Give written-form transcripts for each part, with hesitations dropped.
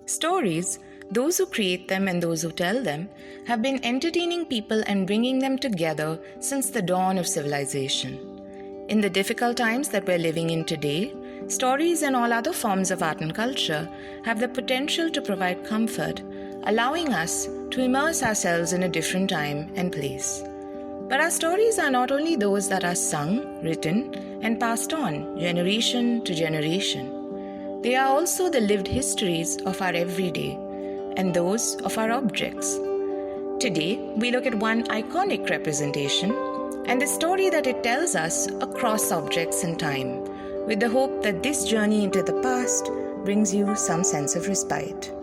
Stories, those who create them and those who tell them, have been entertaining people and bringing them together since the dawn of civilization. In the difficult times that we're living in today, stories and all other forms of art and culture have the potential to provide comfort, allowing us to immerse ourselves in a different time and place. But our stories are not only those that are sung, written, and passed on generation to generation. They are also the lived histories of our everyday and those of our objects. Today, we look at one iconic representation and the story that it tells us across objects and time, with the hope that this journey into the past brings you some sense of respite.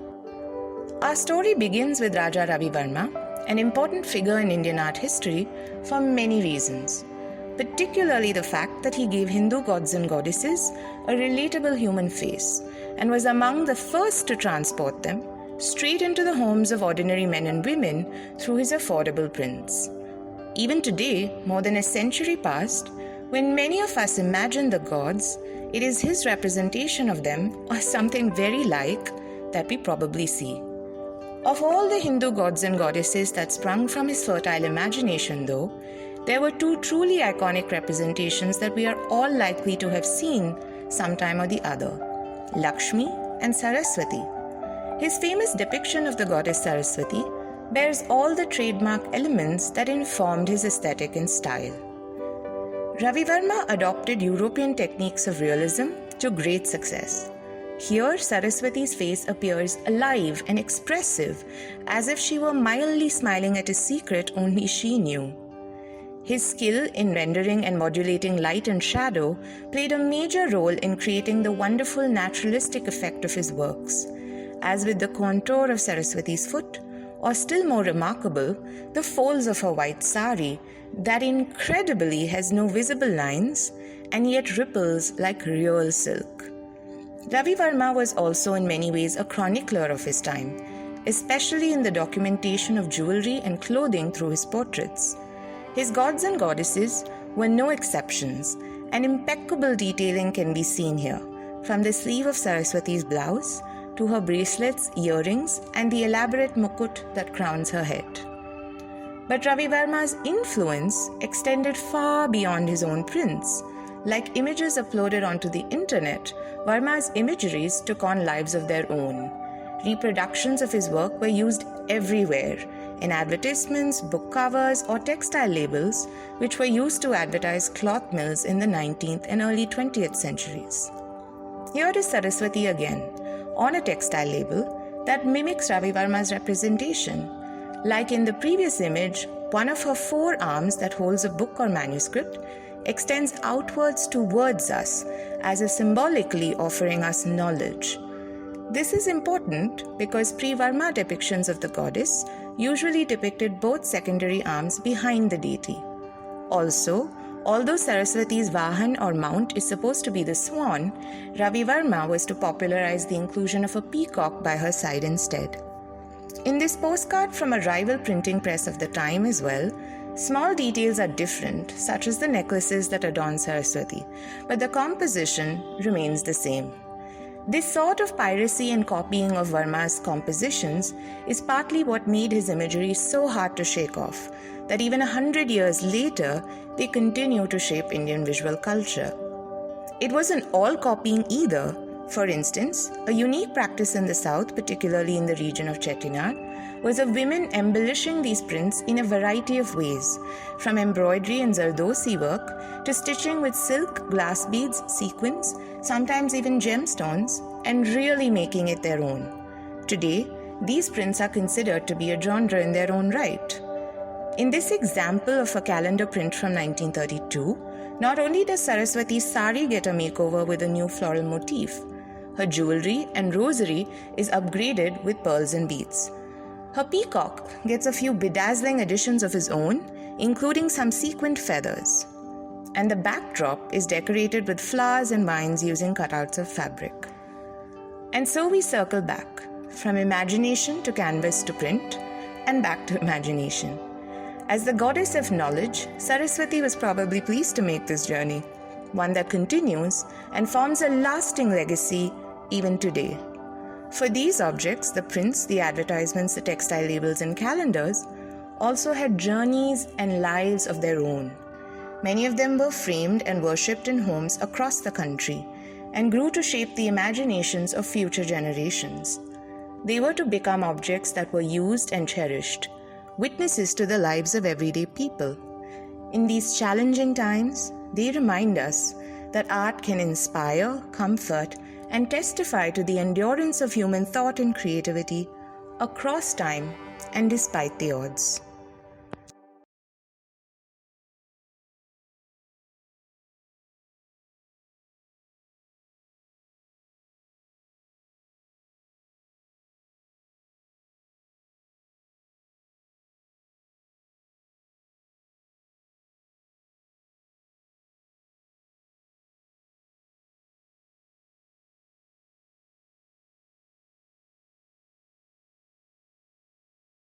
Our story begins with Raja Ravi Varma, an important figure in Indian art history for many reasons, particularly the fact that he gave Hindu gods and goddesses a relatable human face and was among the first to transport them straight into the homes of ordinary men and women through his affordable prints. Even today, more than a century past, when many of us imagine the gods, it is his representation of them or something very like that we probably see. Of all the Hindu gods and goddesses that sprung from his fertile imagination, though, there were two truly iconic representations that we are all likely to have seen sometime or the other, Lakshmi and Saraswati. His famous depiction of the goddess Saraswati bears all the trademark elements that informed his aesthetic and style. Ravi Varma adopted European techniques of realism to great success. Here, Saraswati's face appears alive and expressive, as if she were mildly smiling at a secret only she knew. His skill in rendering and modulating light and shadow played a major role in creating the wonderful naturalistic effect of his works. As with the contour of Saraswati's foot, or still more remarkable, the folds of her white sari that incredibly has no visible lines and yet ripples like real silk. Ravi Varma was also in many ways a chronicler of his time, especially in the documentation of jewelry and clothing through his portraits. His gods and goddesses were no exceptions, and impeccable detailing can be seen here, from the sleeve of Saraswati's blouse to her bracelets, earrings, and the elaborate mukut that crowns her head. But Ravi Varma's influence extended far beyond his own prints. Like images uploaded onto the internet, Varma's imageries took on lives of their own. Reproductions of his work were used everywhere, in advertisements, book covers, or textile labels, which were used to advertise cloth mills in the 19th and early 20th centuries. Here is Saraswati again, on a textile label that mimics Ravi Varma's representation. Like in the previous image, one of her four arms that holds a book or manuscript extends outwards towards us, as if symbolically offering us knowledge. This is important because pre-Varma depictions of the goddess usually depicted both secondary arms behind the deity. Also, although Saraswati's Vahan or mount is supposed to be the swan, Ravi Varma was to popularize the inclusion of a peacock by her side instead. In this postcard from a rival printing press of the time as well, small details are different, such as the necklaces that adorn Saraswati, but the composition remains the same. This sort of piracy and copying of Varma's compositions is partly what made his imagery so hard to shake off, that even 100 years later, they continue to shape Indian visual culture. It wasn't all copying either. For instance, a unique practice in the South, particularly in the region of Chettinad, was of women embellishing these prints in a variety of ways, from embroidery and zardosi work to stitching with silk, glass beads, sequins, sometimes even gemstones, and really making it their own. Today, these prints are considered to be a genre in their own right. In this example of a calendar print from 1932, not only does Saraswati's sari get a makeover with a new floral motif, her jewelry and rosary is upgraded with pearls and beads. Her peacock gets a few bedazzling additions of his own, including some sequined feathers. And the backdrop is decorated with flowers and vines using cutouts of fabric. And so we circle back, from imagination to canvas to print, and back to imagination. As the goddess of knowledge, Saraswati was probably pleased to make this journey, one that continues and forms a lasting legacy even today. For these objects, the prints, the advertisements, the textile labels, and calendars also had journeys and lives of their own. Many of them were framed and worshipped in homes across the country and grew to shape the imaginations of future generations. They were to become objects that were used and cherished, witnesses to the lives of everyday people. In these challenging times, they remind us that art can inspire, comfort, and testify to the endurance of human thought and creativity across time and despite the odds.